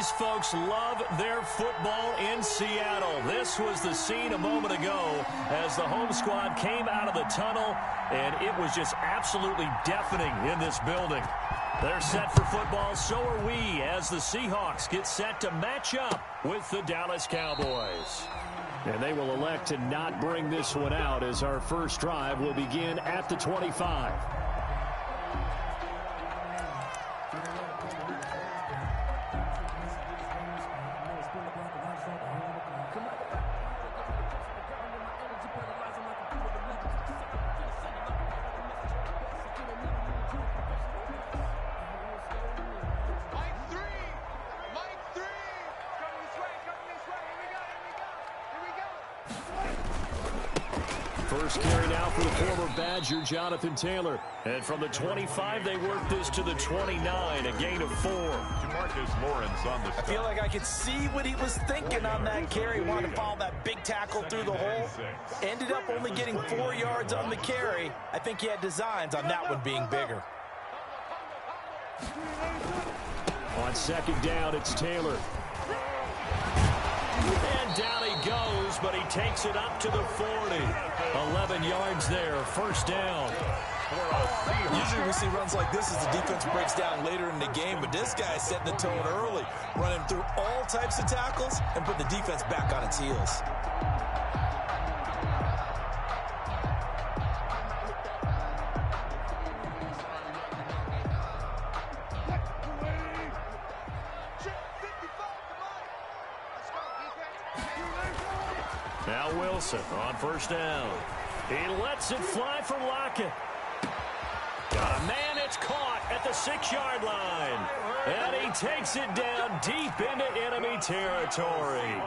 these folks love their football in Seattle. This was the scene a moment ago as the home squad came out of the tunnel, and it was just absolutely deafening in this building. They're set for football, so are we, as the Seahawks get set to match up with the Dallas Cowboys. And they will elect to not bring this one out as our first drive will begin at the 25. First carry now for the former Badger, Jonathan Taylor. And from the 25, they work this to the 29, a gain of 4. Jamarcus Lawrence on the stop. I feel like I could see what he was thinking on that carry. Wanted to follow that big tackle through the hole. Ended up only getting 4 yards on the carry. I think he had designs on that one being bigger. On second down, it's Taylor. And down he goes, but he takes it up to the 40. 11 yards there, first down. Usually we see runs like this as the defense breaks down later in the game, but this guy's setting the tone early, running through all types of tackles and put the defense back on its heels. Now Wilson on first down. He lets it fly for Lockett. Got a man, it's caught at the 6-yard line. And he takes it down deep into enemy territory.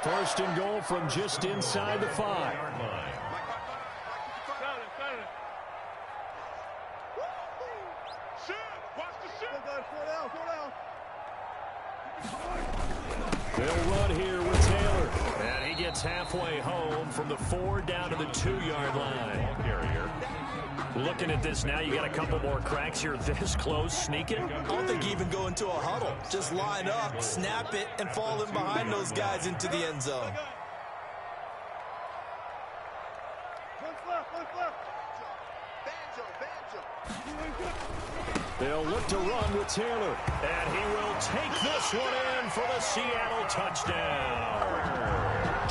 First and goal from just inside the 5. They'll run here with Taylor. And he gets halfway home from the 4 down to the 2-yard line. Looking at this now, you got a couple more cracks here this close, sneaking. I don't think you even go into a huddle. Just line up, snap it, and fall in behind those guys into the end zone. They'll look to run with Taylor. And he will take this one in for the Seattle touchdown.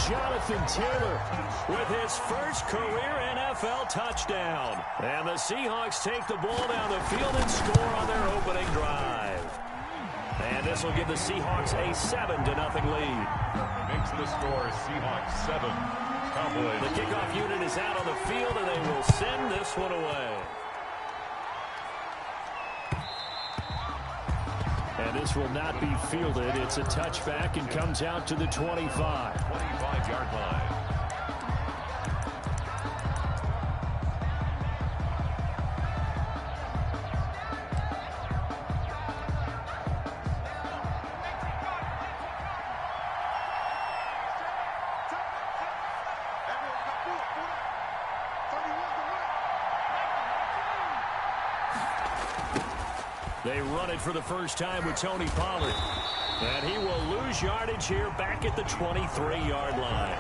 Jonathan Taylor with his first career NFL touchdown. And the Seahawks take the ball down the field and score on their opening drive. And this will give the Seahawks a 7-0 lead. Makes the score Seahawks 7. Cowboys. The kickoff unit is out on the field, and they will send this one away. And this will not be fielded. It's a touchback and comes out to the 25. 25-yard line. They run it for the first time with Tony Pollard. And he will lose yardage here back at the 23-yard line.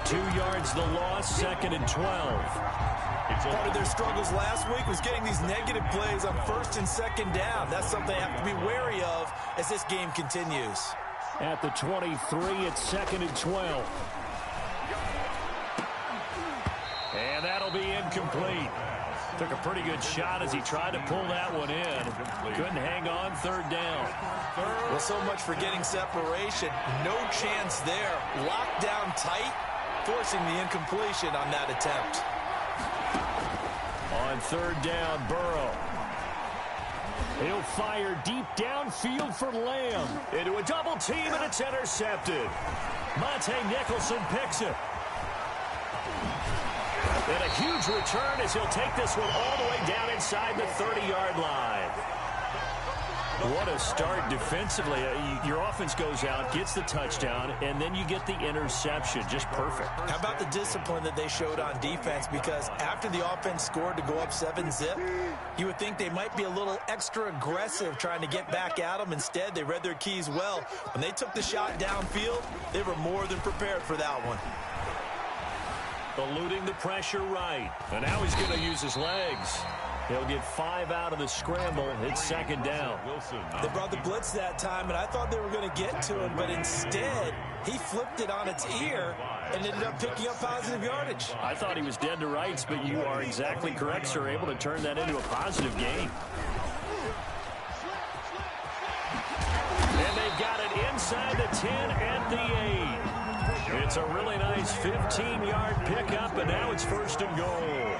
2 yards the loss, 2nd and 12. Part of their struggles last week was getting these negative plays on 1st and 2nd down. That's something they have to be wary of as this game continues. At the 23, it's 2nd and 12. And that'll be incomplete. Took a pretty good shot as he tried to pull that one in. Couldn't hang on, 3rd down. Well, so much for getting separation. No chance there. Locked down tight, forcing the incompletion on that attempt. On 3rd down, Burrow. He'll fire deep downfield for Lamb. Into a double team, and it's intercepted. Monte Nicholson picks it. And a huge return as he'll take this one all the way down inside the 30-yard line. What a start defensively. Your offense goes out, gets the touchdown, and then you get the interception. Just perfect. How about the discipline that they showed on defense? Because after the offense scored to go up 7-zip, you would think they might be a little extra aggressive trying to get back at them. Instead, they read their keys well. When they took the shot downfield, they were more than prepared for that one. Eluding the pressure right. And now he's going to use his legs. He'll get 5 out of the scramble. It's second down. They brought the blitz that time, and I thought they were going to get to him, but instead, he flipped it on its ear and ended up picking up positive yardage. I thought he was dead to rights, but you are exactly correct, sir. Able to turn that into a positive gain. And they've got it inside the 10 at the 8. It's a really nice 15-yard pickup, and now it's first and goal.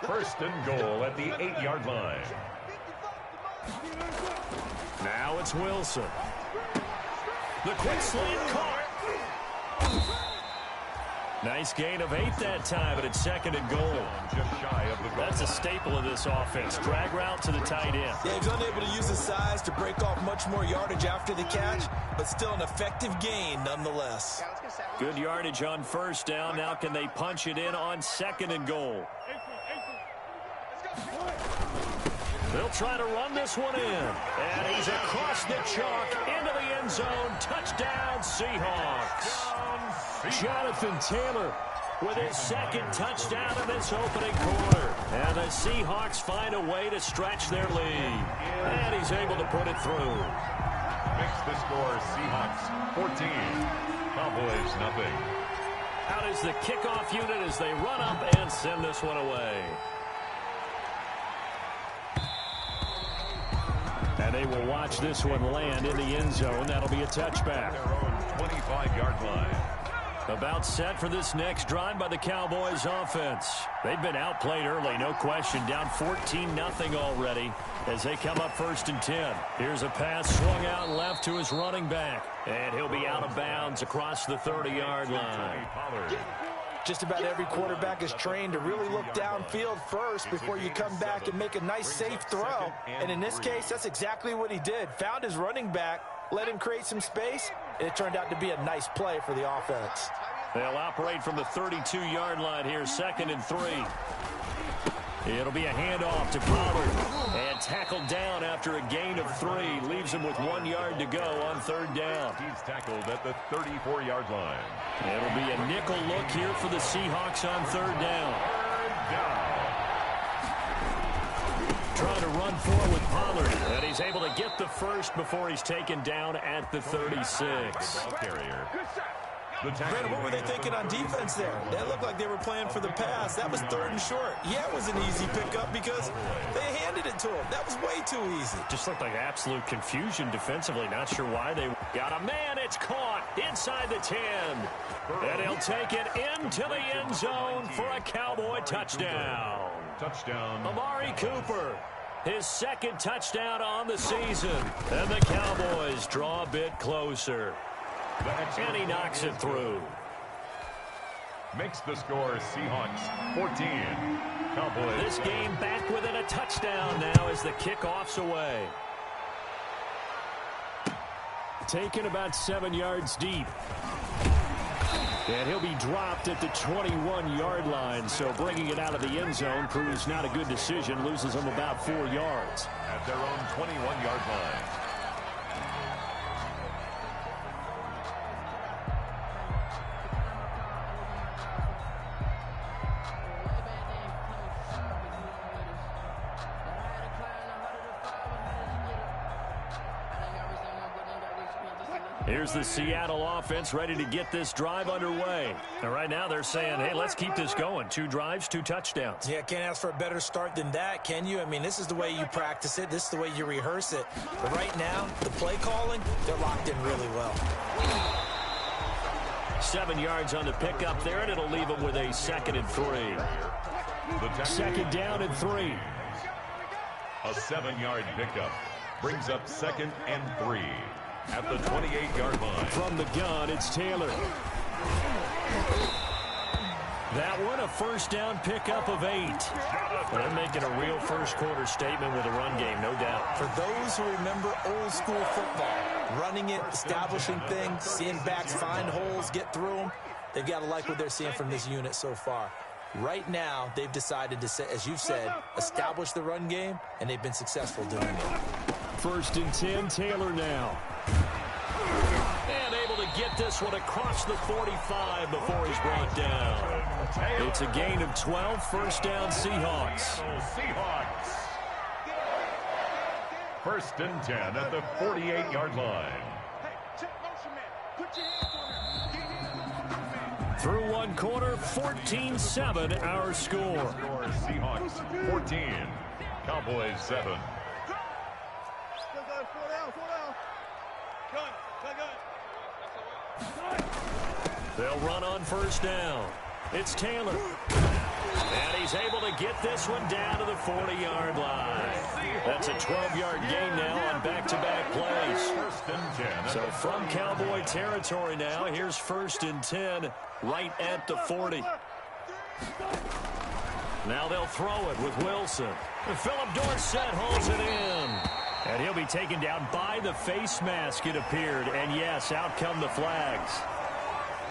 First and goal at the 8-yard line. Now it's Wilson. The quick slant caught. Nice gain of 8 that time, but it's second and goal. Just shy of the goal. That's a staple of this offense. Drag route to the tight end. Yeah, he was unable to use his size to break off much more yardage after the catch, but still an effective gain nonetheless. Good yardage on first down. Now can they punch it in on second and goal? They'll try to run this one in. And he's across the chalk into the end zone. Touchdown, Seahawks. Jonathan Taylor with his second touchdown in this opening quarter. And the Seahawks find a way to stretch their lead. And he's able to put it through. Makes the score Seahawks 14. Cowboys nothing. Out is the kickoff unit as they run up and send this one away. And they will watch this one land in the end zone. That'll be a touchback. Their own 25-yard line. About set for this next drive by the Cowboys offense. They've been outplayed early, no question. Down 14-0 already as they come up first and 10. Here's a pass swung out left to his running back. And he'll be out of bounds across the 30-yard line. Just about every quarterback is trained to really look downfield first before you come back and make a nice, safe throw. And in this case, that's exactly what he did. Found his running back, let him create some space, and it turned out to be a nice play for the offense. They'll operate from the 32-yard line here, second and 3. It'll be a handoff to Pollard. And tackled down after a gain of 3. Leaves him with 1 yard to go on third down. He's tackled at the 34-yard line. It'll be a nickel look here for the Seahawks on third down. Trying to run forward with Pollard. And he's able to get the first before he's taken down at the 36. Carrier. Brandon, what were they thinking on defense there? They looked like they were playing for the pass. That was third and short. Yeah, it was an easy pickup because they handed it to him. That was way too easy. Just looked like absolute confusion defensively. Not sure why they got a man. It's caught inside the 10. And he'll take it into the end zone for a Cowboy touchdown. Touchdown. Amari Cooper, his second touchdown on the season. And the Cowboys draw a bit closer. And he knocks it through. Makes the score Seahawks 14. Cowboys. This game back within a touchdown now as the kickoff's away. Taken about 7 yards deep. And he'll be dropped at the 21-yard line. So bringing it out of the end zone proves not a good decision. Loses him about 4 yards. At their own 21-yard line. Here's the Seattle offense ready to get this drive underway. And right now they're saying, hey, let's keep this going. 2 drives, 2 touchdowns. Yeah, can't ask for a better start than that, can you? I mean, this is the way you practice it. This is the way you rehearse it. But right now, the play calling, they're locked in really well. 7 yards on the pickup there, and it'll leave them with a second and 3. Second down and 3. A 7-yard pickup brings up second and 3. At the 28-yard line. From the gun, it's Taylor. That one, a first down pickup of 8. They're making a real first quarter statement with a run game, no doubt. For those who remember old school football, running it, establishing things, seeing backs find holes, get through them, they've got to like what they're seeing from this unit so far. Right now, they've decided to, as you've said, establish the run game, and they've been successful doing it. First and 10, Taylor now. And able to get this one across the 45 before he's brought down. It's a gain of 12, first down Seahawks. First and 10 at the 48-yard line. Through one quarter, 14-7 our score. Seahawks 14, Cowboys 7. They'll run on first down. It's Taylor. And he's able to get this one down to the 40-yard line. That's a 12-yard gain now on back-to-back plays. First and 10. So from Cowboy territory now, here's first and 10 right at the 40. Now they'll throw it with Wilson. Philip Dorsett holds it in. And he'll be taken down by the face mask, it appeared. And yes, out come the flags.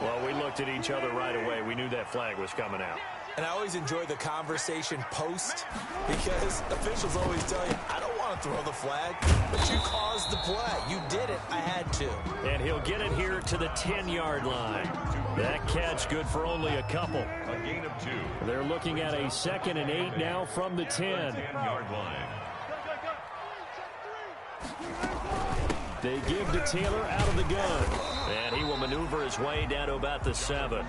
Well, we looked at each other right away. We knew that flag was coming out. And I always enjoy the conversation post because officials always tell you, I don't want to throw the flag, but you caused the play. You did it. I had to. And he'll get it here to the 10-yard line. That catch good for only a couple. A gain of 2. They're looking at a 2nd and 8 now from the 10. 10-yard line. They give to Taylor out of the gun. And he will maneuver his way down to about the 7.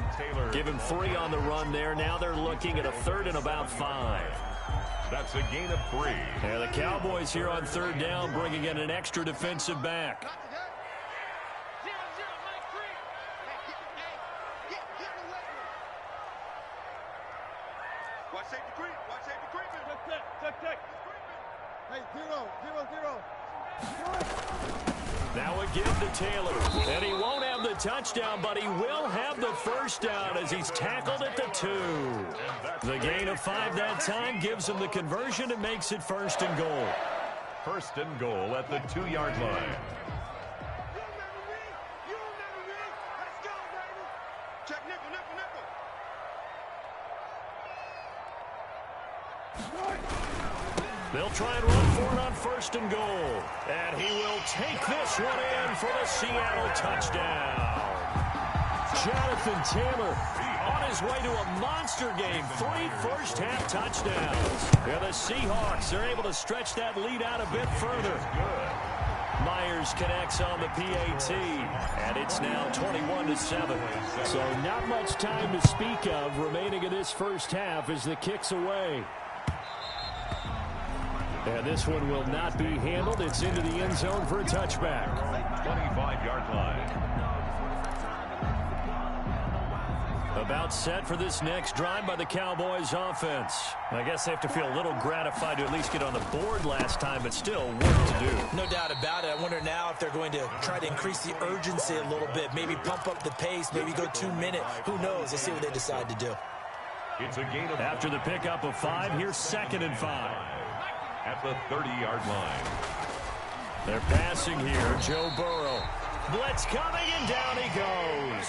Give him 3 on the run there. Now they're looking at a 3rd and about 5. That's a gain of 3. And the Cowboys here on 3rd down bringing in an extra defensive back. Now a give to Taylor. And he won't have the touchdown, but he will have the first down as he's tackled at the 2. The gain of 5 that time gives him the conversion and makes it 1st and goal. 1st and goal at the 2-yard line. They'll try and run for it on 1st and goal. And he will take this one in for the Seattle touchdown. Jonathan Taylor on his way to a monster game. 3 first-half touchdowns. And the Seahawks are able to stretch that lead out a bit further. Myers connects on the PAT. And it's now 21-7. So not much time to speak of remaining in this first half as the kick's away. And this one will not be handled. It's into the end zone for a touchback. 25-yard line. About set for this next drive by the Cowboys offense. I guess they have to feel a little gratified to at least get on the board last time, but still work to do. No doubt about it. I wonder now if they're going to try to increase the urgency a little bit, maybe pump up the pace, maybe go 2-minute. Who knows? Let's see what they decide to do. It's a gain of after the pickup of 5, here's 2nd and 5. At the 30-yard line. They're passing here. Joe Burrow. Blitz coming, and down he goes.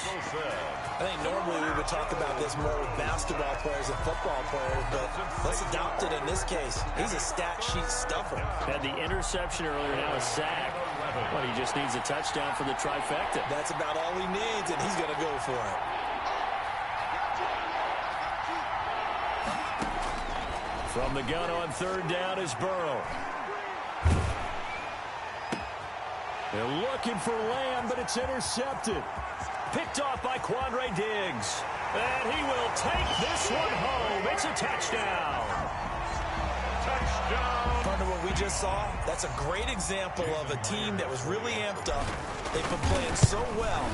I think normally we would talk about this more with basketball players and football players, but let's adopt it in this case. He's a stat sheet stuffer. Had the interception earlier, now a sack. But he just needs a touchdown for the trifecta. That's about all he needs, and he's going to go for it. From the gun on 3rd down is Burrow. They're looking for Lamb, but it's intercepted. Picked off by Quandre Diggs. And he will take this one home. It's a touchdown. Touchdown. Partner, what we just saw, that's a great example of a team that was really amped up. They've been playing so well,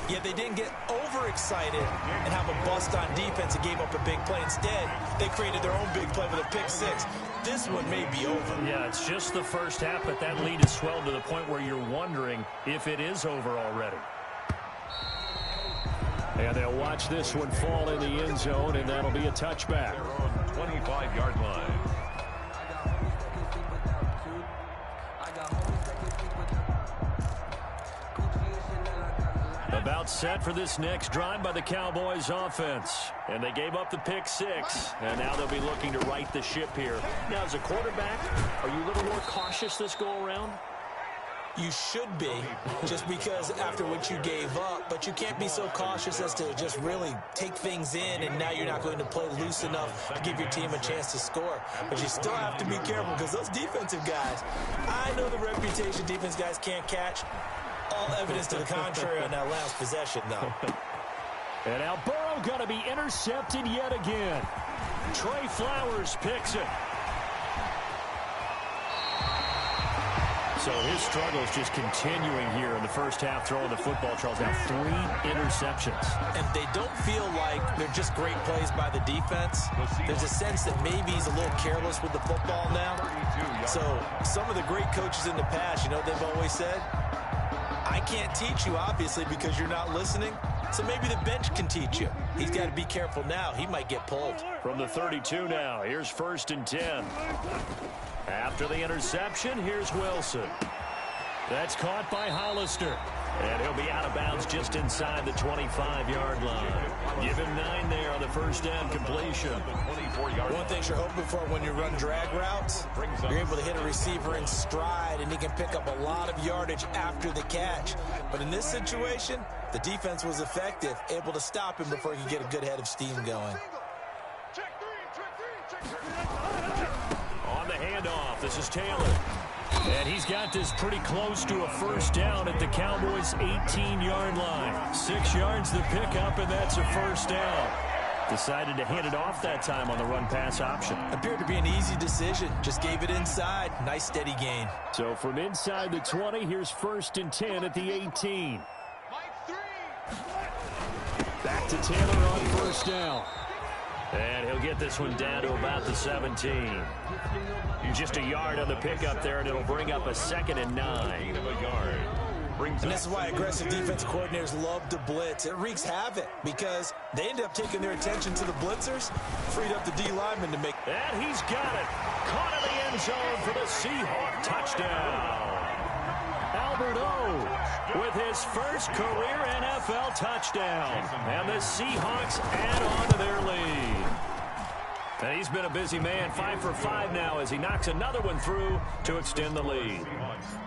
yet they didn't get overexcited and have a bust on defense and gave up a big play. Instead, they created their own big play with a pick 6. This one may be over. Yeah, it's just the first half, but that lead is swelled to the point where you're wondering if it is over already. And they'll watch this one fall in the end zone, and that'll be a touchback. They're on the 25-yard line. About set for this next drive by the Cowboys offense. And they gave up the pick six. And now they'll be looking to right the ship here. Now, as a quarterback, are you a little more cautious this go-around? You should be, just because after what you gave up, but you can't be so cautious as to just really take things in, and now you're not going to play loose enough to give your team a chance to score. But you still have to be careful because those defensive guys, I know the reputation defense guys can't catch. All evidence to the contrary on that last possession, though. And now Burrow going to be intercepted yet again. Trey Flowers picks it. So his struggles just continuing here in the first half, throwing the football. Charles, now 3 interceptions. And they don't feel like they're just great plays by the defense. There's a sense that maybe he's a little careless with the football now. So some of the great coaches in the past, you know what they've always said? I can't teach you, obviously, because you're not listening. So maybe the bench can teach you. He's got to be careful now. He might get pulled. From the 32 now, here's 1st and 10. After the interception, here's Wilson. That's caught by Hollister. And he'll be out of bounds just inside the 25-yard line. Give him 9 there on the first down completion. One thing you're hoping for when you run drag routes, you're able to hit a receiver in stride, and he can pick up a lot of yardage after the catch. But in this situation, the defense was effective, able to stop him before he could get a good head of steam going. On the handoff, this is Taylor. And he's got this pretty close to a first down at the Cowboys' 18-yard line. 6 yards the pickup, and that's a first down. Decided to hand it off that time on the run-pass option. Appeared to be an easy decision. Just gave it inside. Nice, steady gain. So from inside the 20, here's 1st and 10 at the 18. Back to Taylor on first down. And he'll get this one down to about the 17. Just a yard on the pickup there, and it'll bring up a 2nd and 9. And this is why aggressive defense coordinators love to blitz. It wreaks havoc because they end up taking their attention to the blitzers, freed up the D lineman to make. And he's got it. Caught in the end zone for the Seahawk touchdown. Albert O with his first career NFL touchdown. And the Seahawks add on to their lead. And he's been a busy man, 5 for 5 now as he knocks another one through to extend the lead.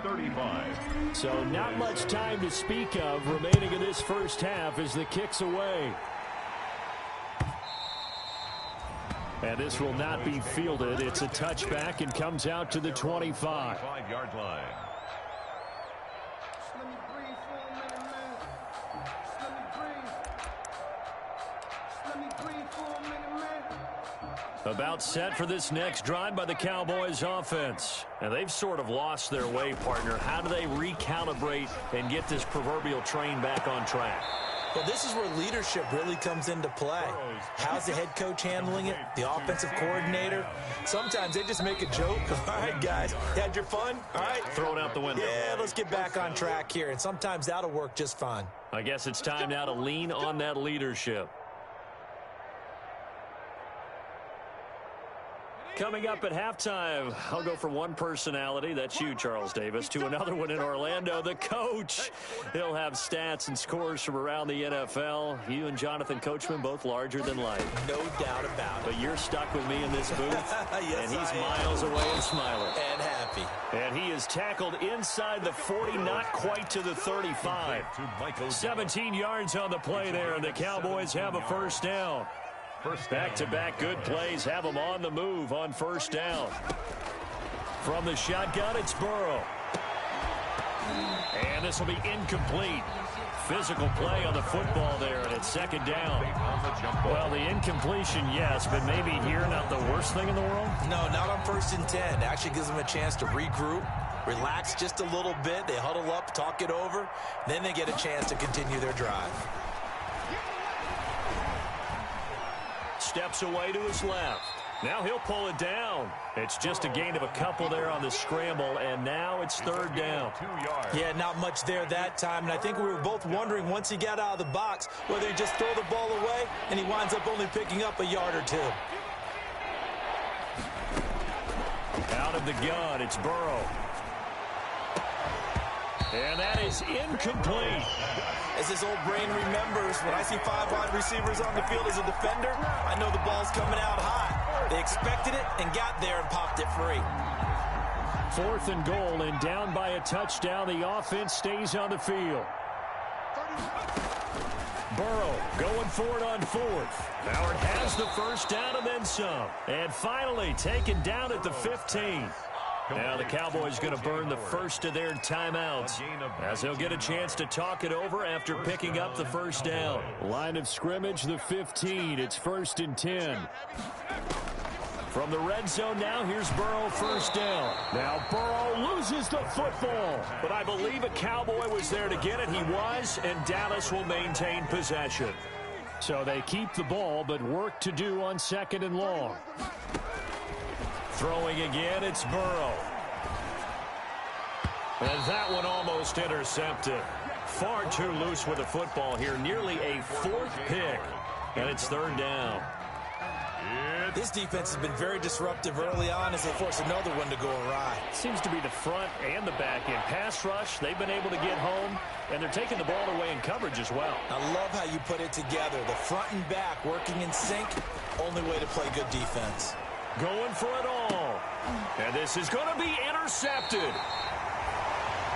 35. So not much time to speak of remaining in this first half as the kick's away. And this will not be fielded. It's a touchback and comes out to the 25. 5-yard line. About set for this next drive by the Cowboys offense. And they've sort of lost their way, partner. How do they recalibrate and get this proverbial train back on track? Well, this is where leadership really comes into play. How's the head coach handling it? The offensive coordinator? Sometimes they just make a joke. All right, guys, you had your fun? All right. Throw it out the window. Yeah, let's get back on track here. And sometimes that'll work just fine. I guess it's time now to lean on that leadership. Coming up at halftime, I'll go from one personality, that's you, Charles Davis, to another one in Orlando, the coach. He'll have stats and scores from around the NFL. You and Jonathan Coachman, both larger than life. No doubt about it. But you're stuck with me in this booth, yes, and he's miles away and smiling. And happy. And he is tackled inside the 40, not quite to the 35. 17 yards on the play there, and the Cowboys have a first down. Back-to-back good plays have them on the move on first down. From the shotgun, it's Burrow. And this will be incomplete. Physical play on the football there, and it's 2nd down. Well, the incompletion, yes, but maybe here not the worst thing in the world? No, not on 1st and 10. It actually gives them a chance to regroup, relax just a little bit. They huddle up, talk it over. Then they get a chance to continue their drive. Steps away to his left. Now he'll pull it down. It's just a gain of a couple there on the scramble, and now it's third down. 2 yards. Yeah, not much there that time, and I think we were both wondering once he got out of the box whether he just throw the ball away, and he winds up only picking up a yard or 2. Out of the gun, it's Burrow. And that is incomplete. As his old brain remembers, when I see 5 wide receivers on the field as a defender, I know the ball's coming out high. They expected it and got there and popped it free. 4th and goal, and down by a touchdown. The offense stays on the field. Burrow going for it on 4th. Howard has the first down and then some. And finally taken down at the 15. Now the Cowboys going to burn the first of their timeouts as they'll get a chance to talk it over after picking up the first down. Line of scrimmage, the 15. It's 1st and 10. From the red zone now, here's Burrow, first down. Now Burrow loses the football, but I believe a Cowboy was there to get it. He was, and Dallas will maintain possession. So they keep the ball, but work to do on 2nd and long. Throwing again, it's Burrow. And that one almost intercepted. Far too loose with the football here. Nearly a 4th pick. And it's 3rd down. This defense has been very disruptive early on as they force another one to go awry. Seems to be the front and the back end. Pass rush, they've been able to get home, and they're taking the ball away in coverage as well. I love how you put it together. The front and back working in sync. Only way to play good defense. Going for it all. And this is going to be intercepted.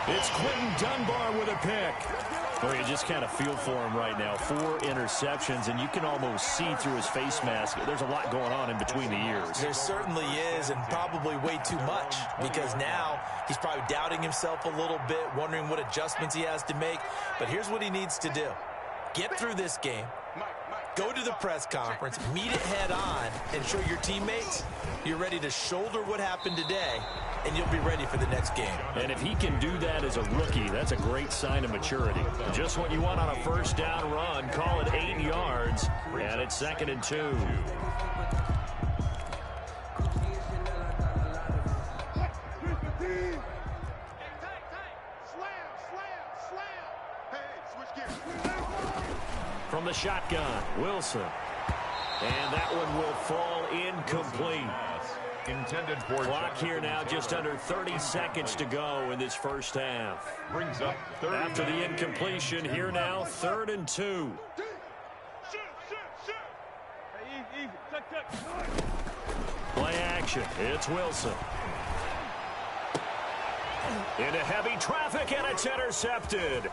It's Quentin Dunbar with a pick. Well, you just kind of feel for him right now. 4 interceptions, and you can almost see through his face mask. There's a lot going on in between the ears. There certainly is, and probably way too much, because now he's probably doubting himself a little bit, wondering what adjustments he has to make. But here's what he needs to do. Get through this game. Go to the press conference, meet it head on, and show your teammates you're ready to shoulder what happened today, and you'll be ready for the next game. And if he can do that as a rookie, that's a great sign of maturity. Just what you want on a first down run. Call it 8 yards, and it's 2nd and 2. From the shotgun, Wilson. And that one will fall incomplete. Intended for clock here now, just under 30 seconds to go in this first half. Brings up after the incompletion, here now, 3rd and 2. Play action. It's Wilson. Into heavy traffic, and it's intercepted.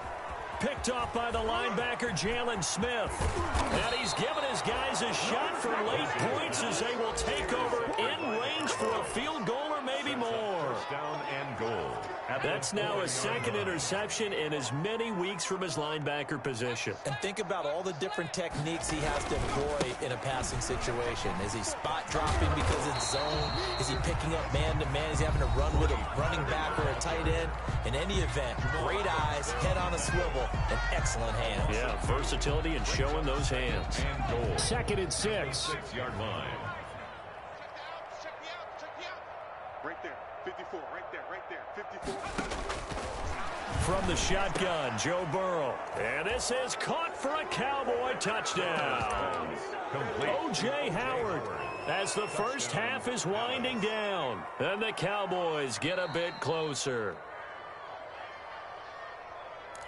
Picked off by the linebacker, Jalen Smith. And he's given his guys a shot for late points as they will take over in range for a field goal or maybe more. First down and goal. That's now a 2nd interception in as many weeks from his linebacker position. And think about all the different techniques he has to employ in a passing situation. Is he spot dropping because it's zone? Is he picking up man-to-man? Is he having to run with a running back or a tight end? In any event, great eyes, head on a swivel, and excellent hands. Yeah, versatility and showing those hands. And goal. 2nd and 6. 6-yard line. Right there, 54, right there, 54. From the shotgun, Joe Burrow. And this is caught for a Cowboy touchdown. Complete. O.J. Howard as the first half is winding down. And the Cowboys get a bit closer.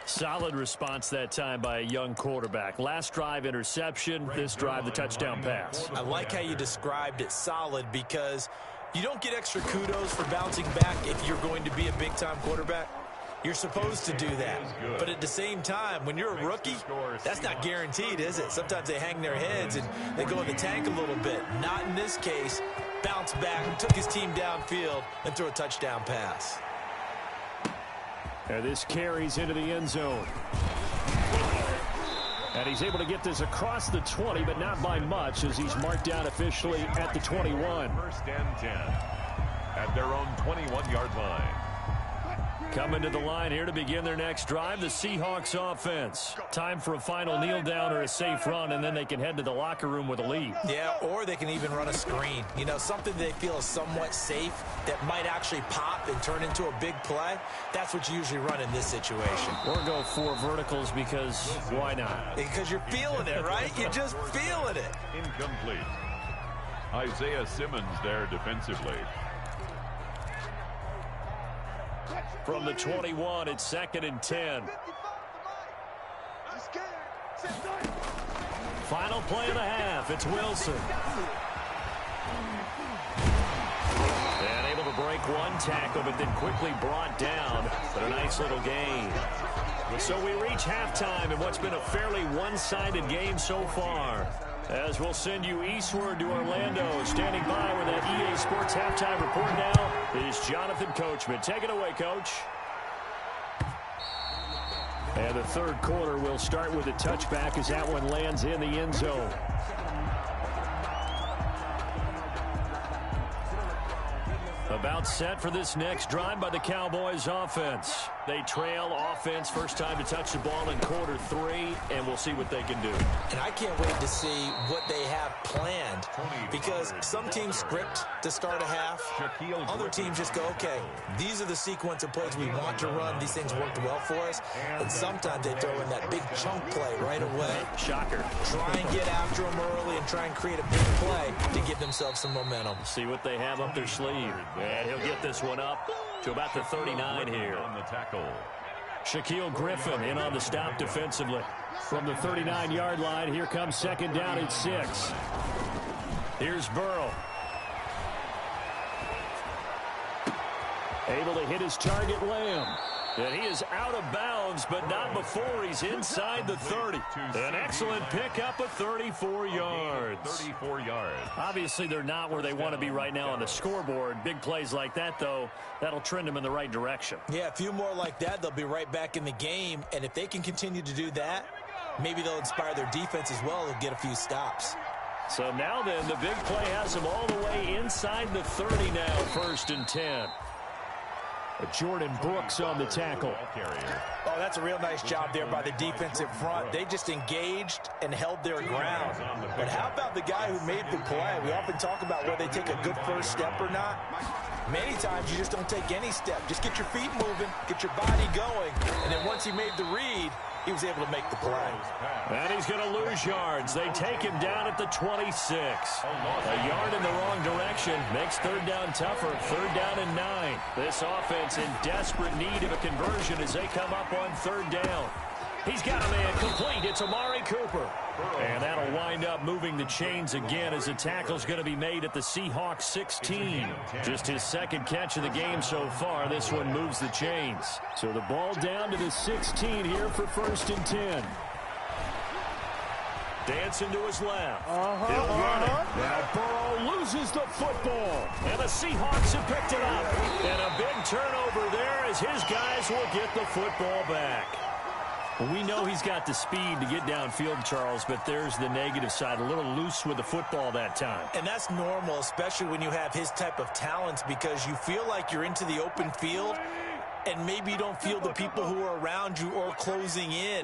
Solid response that time by a young quarterback. Last drive, interception. This drive, the touchdown pass. I like how you described it solid because you don't get extra kudos for bouncing back if you're going to be a big-time quarterback. You're supposed to do that. But at the same time, when you're a rookie, that's not guaranteed, is it? Sometimes they hang their heads and they go in the tank a little bit. Not in this case. Bounce back, took his team downfield, and threw a touchdown pass. And this carries into the end zone. And he's able to get this across the 20, but not by much as he's marked down officially at the 21. 1st and 10 at their own 21-yard line. Coming to the line here to begin their next drive, the Seahawks offense. Time for a final kneel down or a safe run, and then they can head to the locker room with a lead. Yeah, or they can even run a screen. You know, something they feel is somewhat safe that might actually pop and turn into a big play. That's what you usually run in this situation. Or go 4 verticals because why not? Because you're feeling it, right? You're just feeling it. Incomplete. Isaiah Simmons there defensively. From the 21, it's 2nd and 10. Final play of the half. It's Wilson. And able to break one tackle, but then quickly brought down. But a nice little gain. So we reach halftime in what's been a fairly one-sided game so far. As we'll send you eastward to Orlando. Standing by with that EA Sports halftime report now is Jonathan Coachman. Take it away, Coach. And the third quarter will start with a touchback as that one lands in the end zone. About set for this next drive by the Cowboys offense. They trail offense, first time to touch the ball in quarter 3, and we'll see what they can do. And I can't wait to see what they have planned, because some teams script to start a half. Other teams just go, okay, these are the sequence of plays we want to run. These things worked well for us. And sometimes they throw in that big chunk play right away. Shocker. Try and get after them early and try and create a big play to give themselves some momentum. See what they have up their sleeve. And he'll get this one up to about the 39 here. On the tackle. Shaquille Griffin in on the stop defensively. From the 39-yard line, here comes 2nd down and 6. Here's Burrow. Able to hit his target, Lamb. And he is out of bounds, but not before he's inside the 30. An excellent pickup of 34 yards. 34 yards. Obviously, they're not where they want to be right now on the scoreboard. Big plays like that, though, that'll trend them in the right direction. Yeah, a few more like that, they'll be right back in the game. And if they can continue to do that, maybe they'll inspire their defense as well and get a few stops. So now then, the big play has them all the way inside the 30 now, 1st and 10. Jordan Brooks on the tackle. Oh, that's a real nice job there by the defensive front. They just engaged and held their ground. But how about the guy who made the play? We often talk about whether they take a good first step or not. Many times you just don't take any step. Just get your feet moving, get your body going, and then once he made the read, he was able to make the play. And he's going to lose yards. They take him down at the 26. A yard in the wrong direction makes 3rd down tougher. 3rd down and 9. This offense in desperate need of a conversion as they come up on 3rd down. He's got a man complete. It's Amari Cooper. And that'll wind up moving the chains again as the tackle's going to be made at the Seahawks 16. Just his 2nd catch of the game so far. This one moves the chains. So the ball down to the 16 here for 1st and 10. Dancing to his left. He'll run it. Now Burrow loses the football. And the Seahawks have picked it up. And a big turnover there as his guys will get the football back. Well, we know he's got the speed to get downfield, Charles, but there's the negative side. A little loose with the football that time. And that's normal, especially when you have his type of talents, because you feel like you're into the open field and maybe you don't feel the people who are around you or closing in.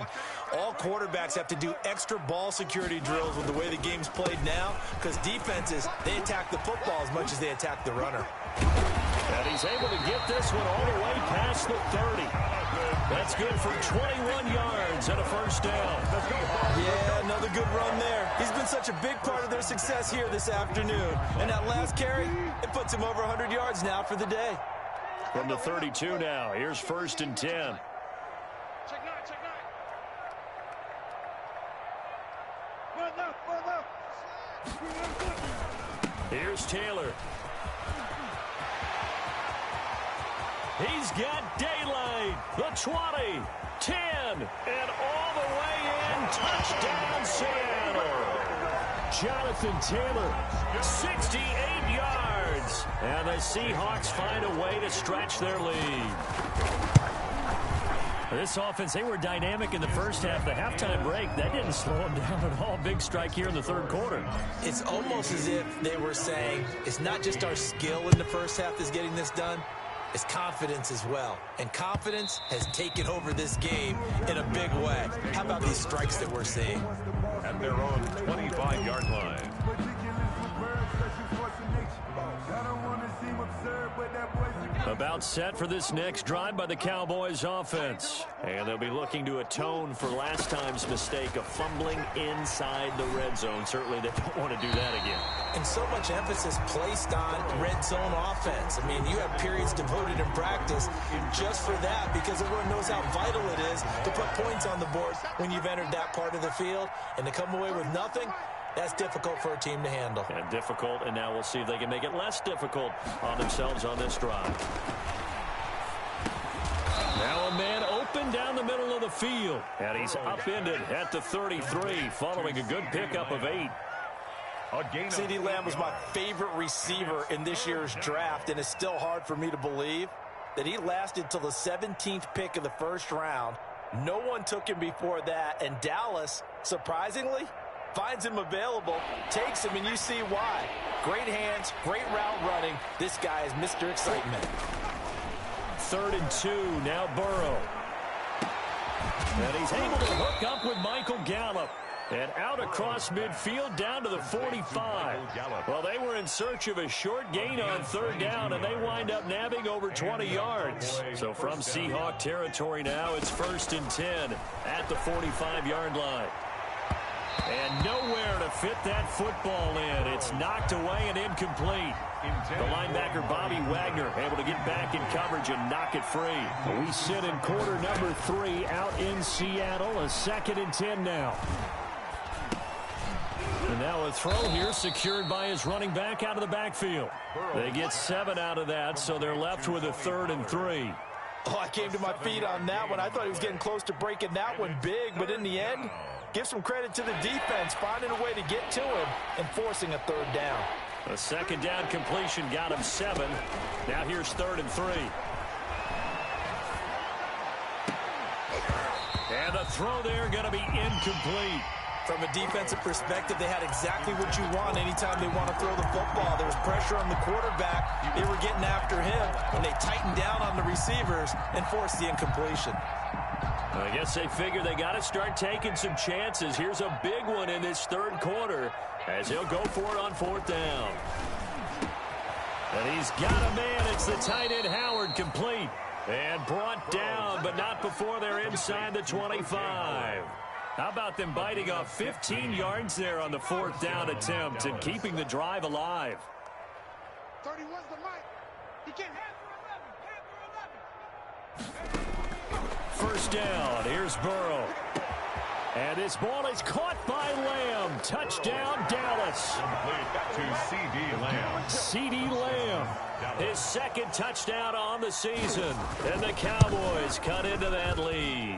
All quarterbacks have to do extra ball security drills with the way the game's played now, because defenses, they attack the football as much as they attack the runner. And he's able to get this one all the way past the 30. That's good for 21 yards and a 1st down. Yeah, another good run there. He's been such a big part of their success here this afternoon. And that last carry, it puts him over 100 yards now for the day. From the 32 now, here's 1st and 10. Check nine. Here's Taylor. He's got daylight. The 20, 10, and all the way in. Touchdown, Seattle. Jonathan Taylor, 68 yards. And the Seahawks find a way to stretch their lead. This offense, they were dynamic in the first half. The halftime break, that didn't slow them down at all. Big strike here in the 3rd quarter. It's almost as if they were saying, it's not just our skill in the first half that's getting this done. is confidence as well. And confidence has taken over this game in a big way. How about these strikes that we're seeing? At their own 25-yard line. About set for this next drive by the Cowboys offense. And they'll be looking to atone for last time's mistake of fumbling inside the red zone. Certainly they don't want to do that again. And so much emphasis placed on red zone offense. I mean, you have periods devoted in practice just for that because everyone knows how vital it is to put points on the board when you've entered that part of the field. And to come away with nothing, that's difficult for a team to handle. And difficult, and now we'll see if they can make it less difficult on themselves on this drive. Now a man open down the middle of the field. And he's upended at the 33 following a good pickup of 8. CeeDee Lamb was my favorite receiver in this year's draft, and it's still hard for me to believe that he lasted till the 17th pick of the first round. No one took him before that, and Dallas, surprisingly, finds him available, takes him, and you see why. Great hands, great route running. This guy is Mr. Excitement. 3rd and 2, now Burrow. And he's able to hook up with Michael Gallup. And out across midfield down to the 45. Well, they were in search of a short gain on 3rd down, and they wind up nabbing over 20 yards. So from Seahawk territory now, it's 1st and 10 at the 45-yard line. And nowhere to fit that football in. It's knocked away and incomplete. The linebacker, Bobby Wagner, able to get back in coverage and knock it free. We sit in quarter number 3 out in Seattle. A 2nd and 10 now. And now a throw here secured by his running back out of the backfield. They get 7 out of that, so they're left with a 3rd and 3. Oh, I came to my feet on that one. I thought he was getting close to breaking that one big, but in the end, give some credit to the defense, finding a way to get to him and forcing a 3rd down. A 2nd down completion got him 7. Now here's 3rd and 3. And the throw there going to be incomplete. From a defensive perspective, they had exactly what you want anytime they want to throw the football. There was pressure on the quarterback. They were getting after him, and they tightened down on the receivers and forced the incompletion. I guess they figure they got to start taking some chances. Here's a big one in this 3rd quarter as he'll go for it on 4th down. And he's got a man. It's the tight end Howard, complete. And brought down, but not before they're inside the 25. How about them biting off 15 yards there on the 4th down attempt and keeping the drive alive? 31's the mic. He can't have 1st down. Here's Burrow. And this ball is caught by Lamb. Touchdown, Dallas. To CeeDee Lamb. CeeDee Lamb. His 2nd touchdown on the season. And the Cowboys cut into that lead.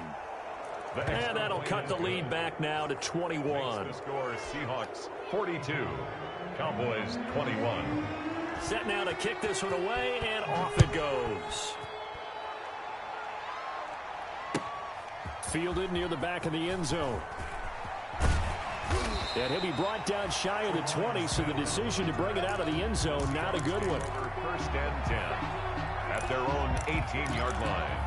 And that'll cut the lead back now to 21. The score, Seahawks 42, Cowboys 21. Set now to kick this one away, and off it goes. Fielded near the back of the end zone. And he'll be brought down shy of the 20, so the decision to bring it out of the end zone, not a good one. 1st and 10 at their own 18-yard line.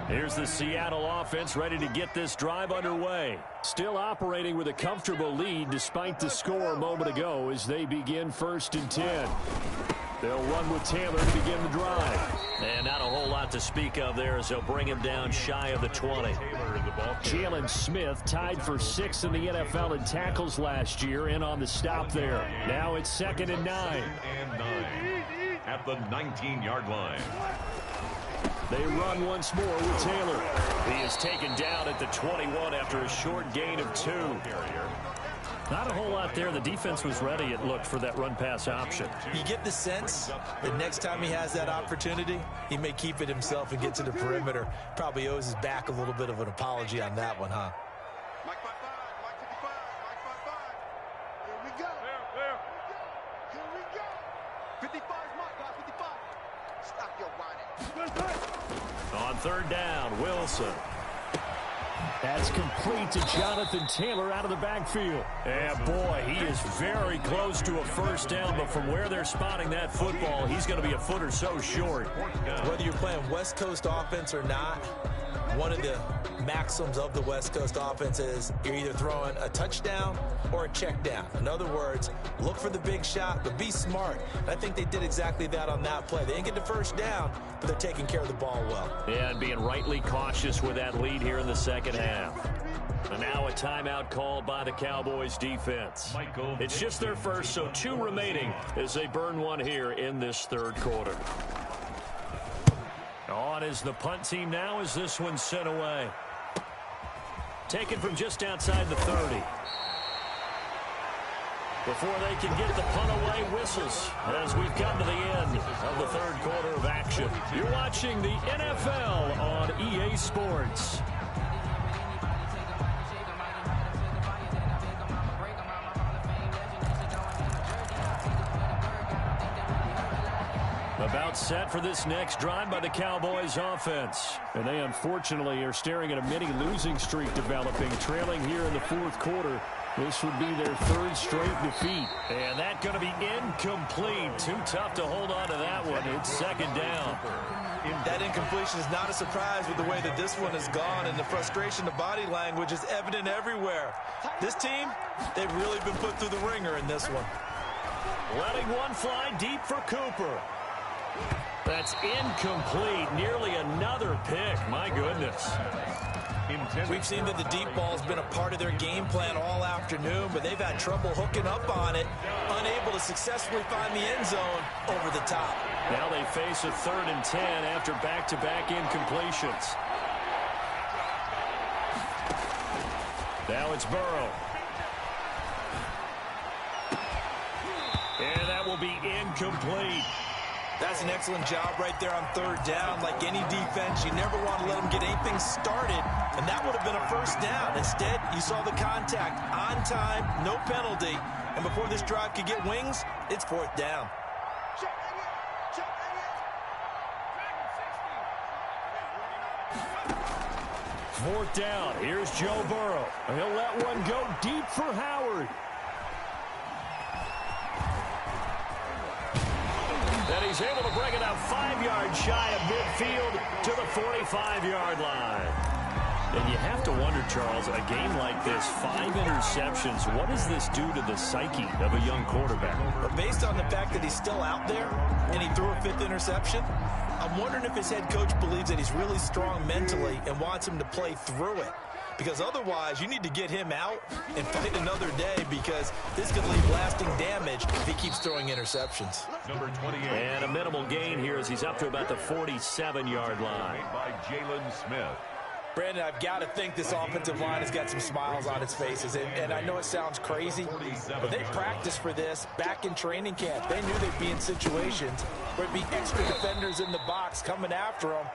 Here's the Seattle offense ready to get this drive underway. Still operating with a comfortable lead despite the score a moment ago as they begin 1st and 10. They'll run with Taylor to begin the drive. And not a whole lot to speak of there as they'll bring him down shy of the 20. Jalen Smith tied for 6th in the NFL in tackles last year and on the stop there. Now it's 2nd and 9. At the 19-yard line. They run once more with Taylor. He is taken down at the 21 after a short gain of 2. Not a whole lot there. The defense was ready, it looked, for that run-pass option. You get the sense that next time he has that opportunity, he may keep it himself and get to the perimeter. Probably owes his back a little bit of an apology on that one, huh? Mike 55, Mike 55, Mike 55. Here we go. Here we go. 55 is Mike, guys, 55. Stop your whining. On 3rd down, Wilson. That's complete to Jonathan Taylor out of the backfield. And boy, he is very close to a first down, but from where they're spotting that football, he's going to be a foot or so short. Whether you're playing West Coast offense or not, one of the maxims of the West Coast offense is you're either throwing a touchdown or a check down. In other words, look for the big shot, but be smart. And I think they did exactly that on that play. They didn't get the first down, but they're taking care of the ball well. Yeah, and being rightly cautious with that lead here in the second half. And now a timeout called by the Cowboys defense. It's just their first, so 2 remaining as they burn one here in this third quarter. On is the punt team now as this one's sent away. Taken from just outside the 30. Before they can get the punt away, whistles as we've come to the end of the third quarter of action. You're watching the NFL on EA Sports. About set for this next drive by the Cowboys offense. And they unfortunately are staring at a mini losing streak developing, trailing here in the fourth quarter. This would be their 3rd straight defeat. And that's going to be incomplete. Too tough to hold on to that one. It's second down. That incompletion is not a surprise with the way that this one has gone, and the frustration, the body language is evident everywhere. This team, they've really been put through the ringer in this one. Letting one fly deep for Cooper. That's incomplete. Nearly another pick. My goodness. We've seen that the deep ball's been a part of their game plan all afternoon, but they've had trouble hooking up on it, unable to successfully find the end zone over the top. Now they face a 3rd and 10 after back-to-back incompletions. Now it's Burrow. And that will be incomplete. That's an excellent job right there on 3rd down. Like any defense, you never want to let them get anything started, and that would have been a first down. Instead, you saw the contact on time, no penalty, and before this drive could get wings, it's 4th down. Fourth down. Here's Joe Burrow. He'll let one go deep for Howard. And he's able to bring it up 5 yards shy of midfield to the 45-yard line. And you have to wonder, Charles, a game like this, 5 interceptions, what does this do to the psyche of a young quarterback? But based on the fact that he's still out there and he threw a 5th interception, I'm wondering if his head coach believes that he's really strong mentally and wants him to play through it. Because otherwise, you need to get him out and fight another day, because this could leave lasting damage if he keeps throwing interceptions. Number 28. And a minimal gain here as he's up to about the 47-yard line. By Jalen Smith. Brandon, I've got to think this offensive line has got some smiles on its faces. And I know it sounds crazy, but they practiced for this back in training camp. They knew they'd be in situations where it'd be extra defenders in the box coming after them,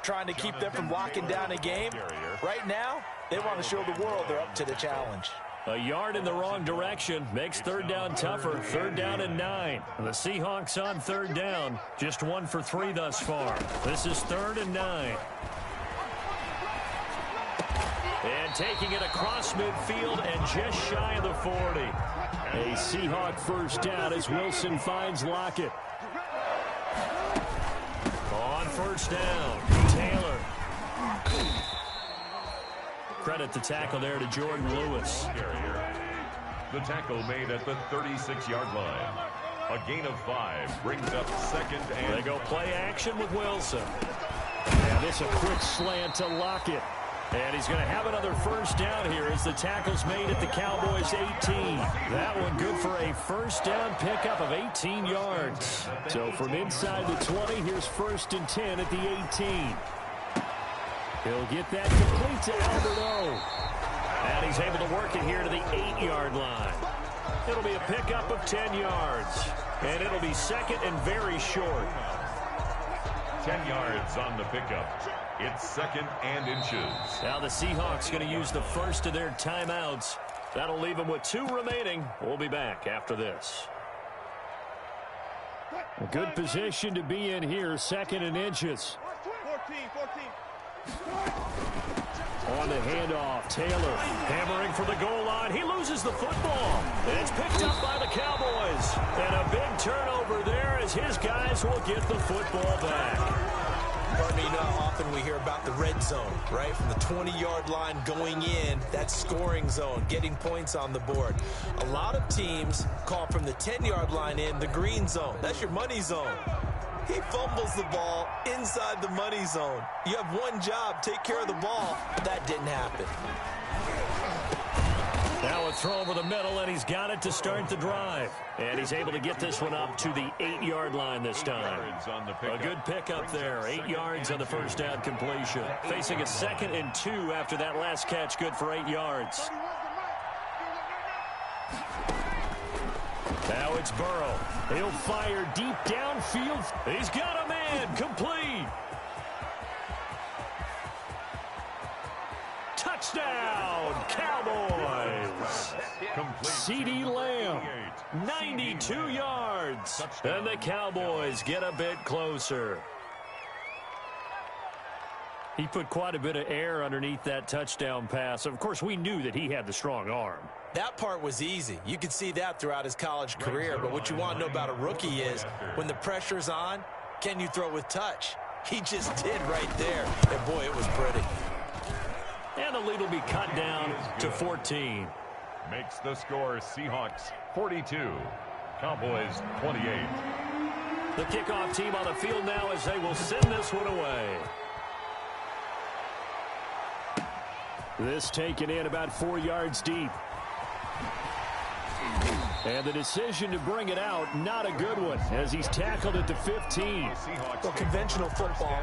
trying to keep them from locking down a game. Right now, they want to show the world they're up to the challenge. A yard in the wrong direction makes 3rd down tougher. 3rd down and 9. The Seahawks on 3rd down. Just 1 for 3 thus far. This is 3rd and 9. And taking it across midfield and just shy of the 40. A Seahawk first down as Wilson finds Lockett. On 1st down, Taylor. Credit the tackle there to Jordan Lewis. The tackle made at the 36-yard line. A gain of 5 brings up 2nd and... They go play action with Wilson. And this a quick slant to Lockett. And he's going to have another first down here as the tackle's made at the Cowboys' 18. That one good for a first down pickup of 18 yards. So from inside the 20, here's 1st and 10 at the 18. He'll get that complete to Albert O. And he's able to work it here to the 8-yard line. It'll be a pickup of 10 yards. And it'll be 2nd and very short. 10 yards on the pickup. It's 2nd and inches. Now the Seahawks going to use the first of their timeouts. That'll leave them with 2 remaining. We'll be back after this. A good position to be in here, 2nd and inches. 14. On the handoff, Taylor hammering for the goal line. He loses the football. And it's picked up by the Cowboys. And a big turnover there as his guys will get the football back. Pardon me, you know how often we hear about the red zone, right? From the 20-yard line going in, that scoring zone, getting points on the board. A lot of teams call from the 10-yard line in the green zone. That's your money zone. He fumbles the ball inside the money zone. You have one job, take care of the ball, but that didn't happen. Now a throw over the middle, and he's got it to start the drive. And he's able to get this one up to the 8-yard line this time. A good pickup there. 8 yards on the first down completion. Facing a 2nd and 2 after that last catch, good for 8 yards. Now it's Burrow. He'll fire deep downfield. He's got a man. Complete. Touchdown, Cowboys. CeeDee Lamb, 92 yards. And the Cowboys get a bit closer. He put quite a bit of air underneath that touchdown pass. Of course, we knew that he had the strong arm. That part was easy. You could see that throughout his college career. But what you want to know about a rookie is when the pressure's on, can you throw with touch? He just did right there. And, boy, it was pretty. And the lead will be cut down to 14. Makes the score Seahawks 42, Cowboys 28. The kickoff team on the field now as they will send this one away. This taken in about 4 yards deep. And the decision to bring it out, not a good one, as he's tackled at the 15. Well, conventional football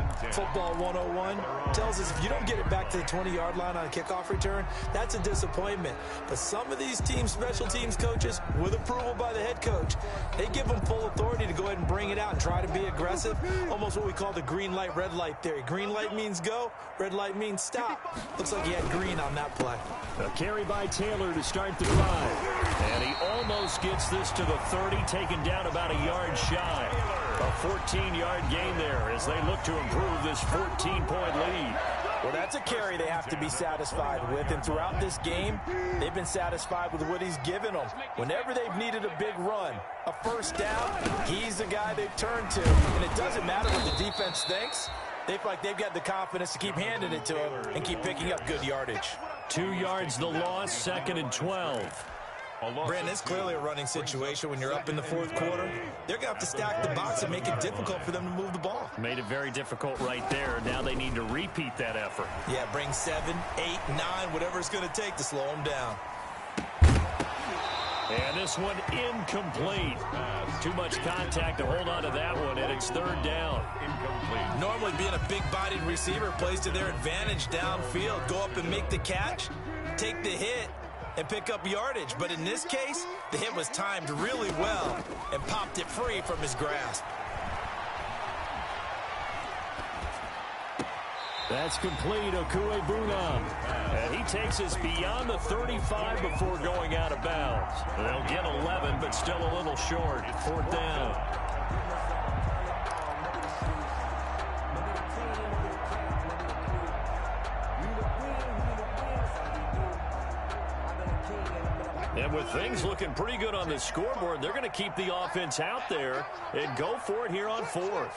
101, tells us if you don't get it back to the 20-yard line on a kickoff return, that's a disappointment. But some of these teams, special teams coaches, with approval by the head coach, they give them full authority to go ahead and bring it out and try to be aggressive, almost what we call the green light, red light theory. Green light means go, red light means stop. Looks like he had green on that play. A carry by Taylor to start the drive. And he almost gets this to the 30, taken down about a yard shy. A 14-yard gain there as they look to improve this 14-point lead. Well, that's a carry they have to be satisfied with, and throughout this game, they've been satisfied with what he's given them. Whenever they've needed a big run, a first down, he's the guy they've turned to. And it doesn't matter what the defense thinks. They feel like they've got the confidence to keep handing it to him and keep picking up good yardage. 2 yards the loss, 2nd and 12. Brandon, it's clearly a running situation when you're up in the fourth quarter. They're going to have to stack the box and make it difficult for them to move the ball. Made it very difficult right there. Now they need to repeat that effort. Yeah, bring 7, 8, 9, whatever it's going to take to slow them down. And this one incomplete. Too much contact to hold on to that one, and it's 3rd down. Incomplete. Normally being a big-bodied receiver plays to their advantage downfield. Go up and make the catch, take the hit, and pick up yardage. But in this case, the hit was timed really well and popped it free from his grasp. That's complete, Okuebuna. And he takes us beyond the 35 before going out of bounds. They'll get 11, but still a little short. 4th down. And with things looking pretty good on the scoreboard, they're going to keep the offense out there and go for it here on 4th.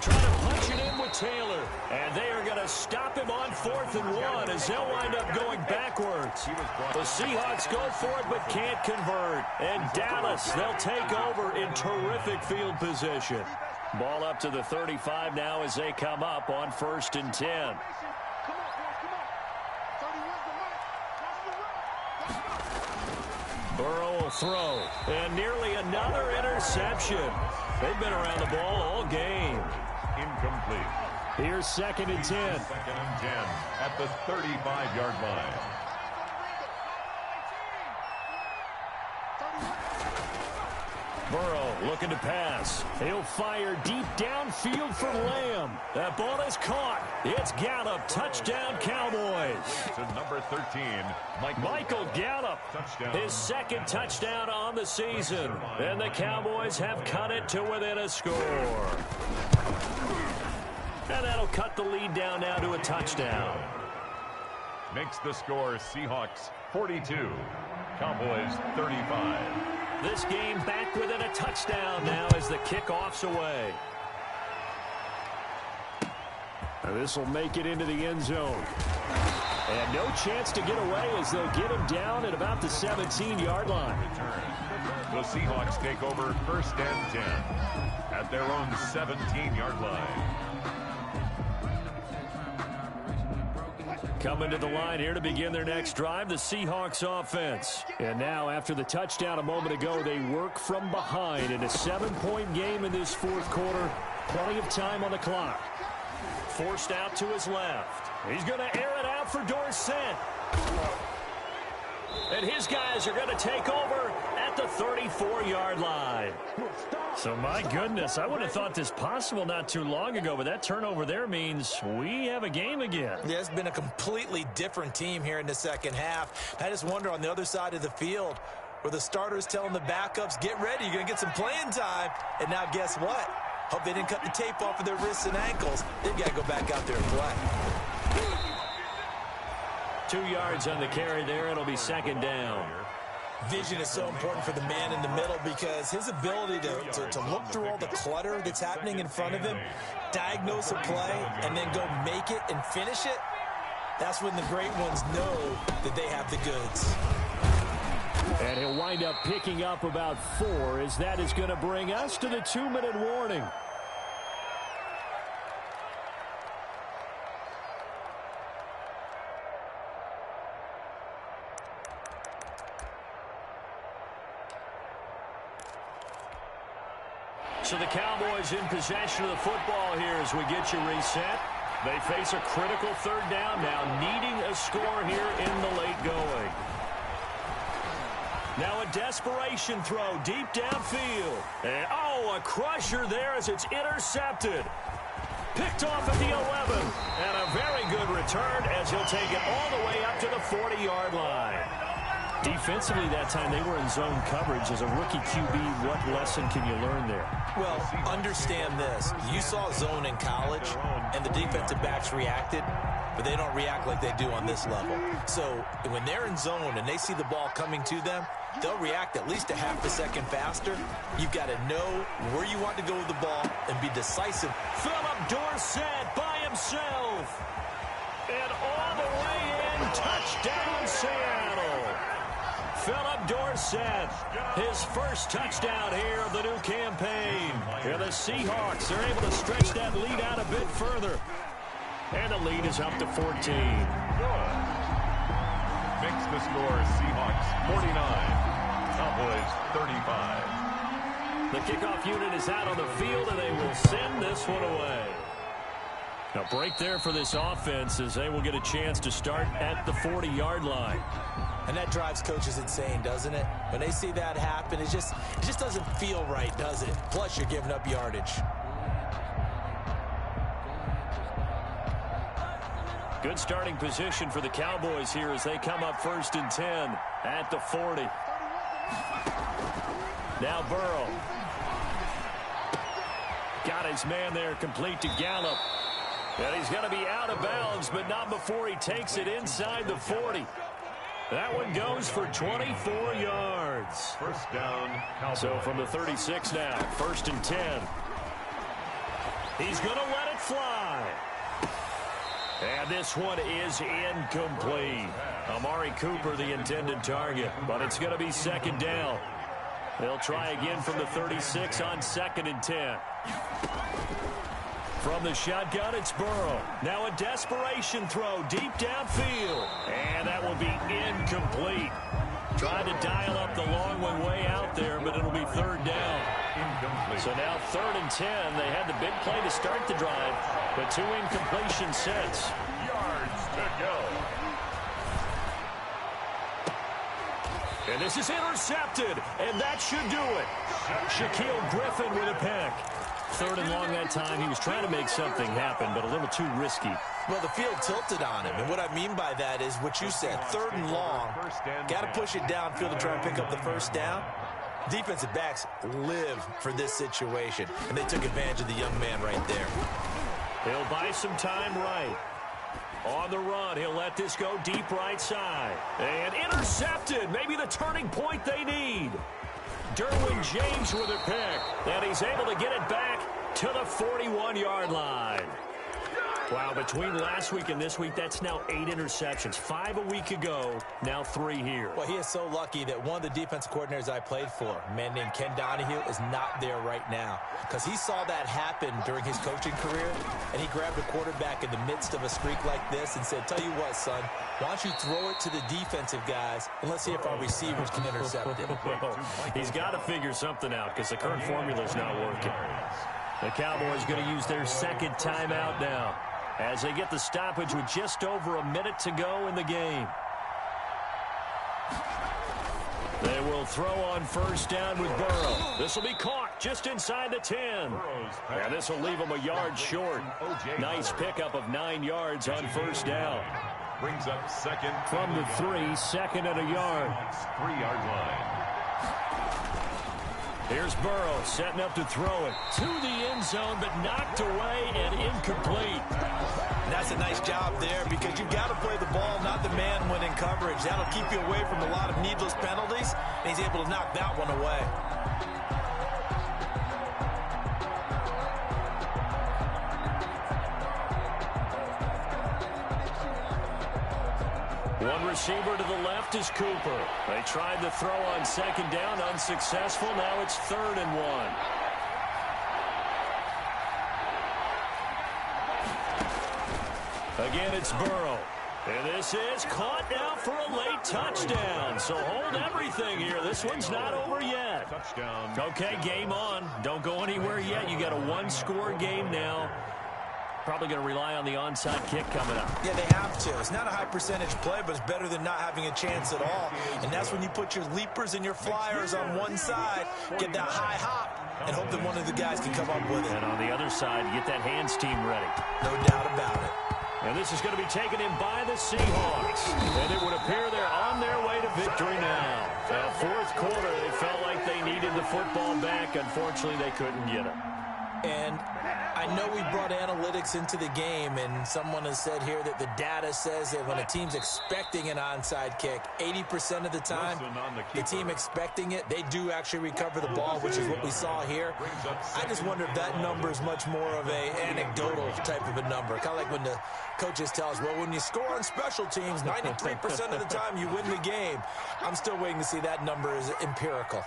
Trying to punch it in with Taylor. And they are going to stop him on 4th and 1 as they'll wind up going backwards. The Seahawks go for it but can't convert. And Dallas, they'll take over in terrific field position. Ball up to the 35 now as they come up on 1st and 10. Burrow will throw. And nearly another interception. They've been around the ball all game. Incomplete. Here's 2nd and 10. 2nd and 10 at the 35-yard line. Burrow looking to pass. He'll fire deep downfield for Lamb. That ball is caught. It's Gallup. Touchdown, Cowboys. To number 13, Michael Gallup. Touchdown. His 2nd touchdown on the season. And the Cowboys have cut it to within a score. And that'll cut the lead down now to a touchdown. Makes the score Seahawks 42, Cowboys 35. This game back within a touchdown now as the kickoff's away. This will make it into the end zone. And no chance to get away as they'll get him down at about the 17-yard line. The Seahawks take over 1st and 10 at their own 17-yard line. Coming to the line here to begin their next drive, the Seahawks offense. And now, after the touchdown a moment ago, they work from behind in a 7-point game in this 4th quarter. Plenty of time on the clock. Forced out to his left. He's going to air it out for Dorsett. And his guys are going to take over at the 34-yard line. So, my goodness, I would have thought this possible not too long ago, but that turnover there means we have a game again. Yeah, it's been a completely different team here in the second half. I just wonder on the other side of the field where the starters telling the backups, get ready, you're going to get some playing time. And now guess what? Hope they didn't cut the tape off of their wrists and ankles. They've got to go back out there and play. 2 yards on the carry there. It'll be 2nd down. Vision is so important for the man in the middle because his ability to look through all the clutter that's happening in front of him, diagnose a play, and then go make it and finish it, that's when the great ones know that they have the goods. And he'll wind up picking up about 4 as that is going to bring us to the 2-minute warning. So the Cowboys in possession of the football here as we get you reset. They face a critical 3rd down now, needing a score here in the late going. Now a desperation throw deep downfield. And, a crusher there as it's intercepted. Picked off at the 11. And a very good return as he'll take it all the way up to the 40-yard line. Defensively that time they were in zone coverage. As a rookie QB, what lesson can you learn there? Well, understand this. You saw zone in college, and the defensive backs reacted, but they don't react like they do on this level. So when they're in zone and they see the ball coming to them, they'll react at least a half a second faster. You've got to know where you want to go with the ball and be decisive. Philip Dorsett by himself. And all the way in, touchdown Seattle. Philip Dorsett, his first touchdown here of the new campaign. And the Seahawks are able to stretch that lead out a bit further. And the lead is up to 14. Good. Makes the score Seahawks 49, Cowboys 35. The kickoff unit is out on the field, and they will send this one away. A break there for this offense as they will get a chance to start at the 40-yard line. And that drives coaches insane, doesn't it? When they see that happen, it just doesn't feel right, does it? Plus, you're giving up yardage. Good starting position for the Cowboys here as they come up 1st and 10 at the 40. Now Burrow. Got his man there complete to Gallup. And he's going to be out of bounds, but not before he takes it inside the 40. That one goes for 24 yards. 1st down, Cowboys. So from the 36 now, 1st and 10. He's going to let it fly. And this one is incomplete. Amari Cooper, the intended target, but it's going to be 2nd down. They'll try again from the 36 on 2nd and 10. From the shotgun, it's Burrow. Now a desperation throw deep downfield. And that will be incomplete. Tried to dial up the long one way out there, but it'll be 3rd down. Incomplete. So now 3rd and 10. They had the big play to start the drive, but 2 incompletion sets. Yards to go. And this is intercepted, and that should do it. Shaquille Griffin with a pick. 3rd and long that time. He was trying to make something happen, but a little too risky. Well, the field tilted on him, and what I mean by that is what you said, 3rd and long. Got to push it downfield to try and pick up the 1st down. Defensive backs live for this situation, and they took advantage of the young man right there. He'll buy some time right. On the run, he'll let this go deep right side. And intercepted. Maybe the turning point they need. Derwin James with a pick. And he's able to get it back to the 41-yard line. Wow, between last week and this week, that's now 8 interceptions. 5 a week ago, now 3 here. Well, he is so lucky that one of the defensive coordinators I played for, a man named Ken Donahue, is not there right now. Because he saw that happen during his coaching career, and he grabbed a quarterback in the midst of a streak like this and said, tell you what, son, why don't you throw it to the defensive guys, and let's see if our receivers can intercept it. He's got to figure something out because the current formula is not working. The Cowboys going to use their second timeout now, as they get the stoppage with just over a minute to go in the game. They will throw on first down with Burrow. This will be caught just inside the 10. And this will leave them a yard short. Nice pickup of 9 yards on first down. Brings up second. From the 3, second and a yard. 3-yard line. Here's Burrow setting up to throw it to the end zone, but knocked away and incomplete. That's a nice job there because you've got to play the ball, not the man when in coverage. That'll keep you away from a lot of needless penalties, and he's able to knock that one away. One receiver to the left is Cooper. They tried to throw on second down, unsuccessful. Now it's 3rd and 1. Again, it's Burrow. And this is caught now for a late touchdown. So hold everything here. This one's not over yet. Touchdown. Okay, game on. Don't go anywhere yet. You got a 1-score game now. Probably going to rely on the onside kick coming up. Yeah, they have to. It's not a high percentage play, but it's better than not having a chance at all. And that's when you put your leapers and your flyers on one side, get that high hop, and hope that one of the guys can come up with it. And on the other side, you get that hands team ready. No doubt about it. And this is going to be taken in by the Seahawks. And it would appear they're on their way to victory now. Fourth quarter, they felt like they needed the football back. Unfortunately, they couldn't get it. And I know we brought analytics into the game, and someone has said here that the data says that when a team's expecting an onside kick, 80% of the time, the team expecting it, they do actually recover the ball, which is what we saw here. I just wonder if that number is much more of a anecdotal type of a number. Kind of like when the coaches tell us, well, when you score on special teams, 93% of the time you win the game. I'm still waiting to see that number is empirical.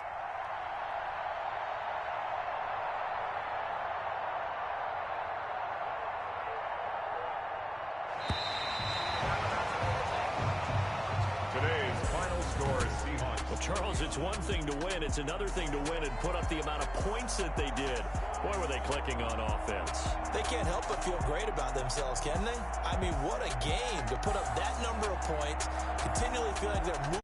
Charles, it's one thing to win. It's another thing to win and put up the amount of points that they did. Boy, were they clicking on offense. They can't help but feel great about themselves, can they? I mean, what a game to put up that number of points, continually feel like they're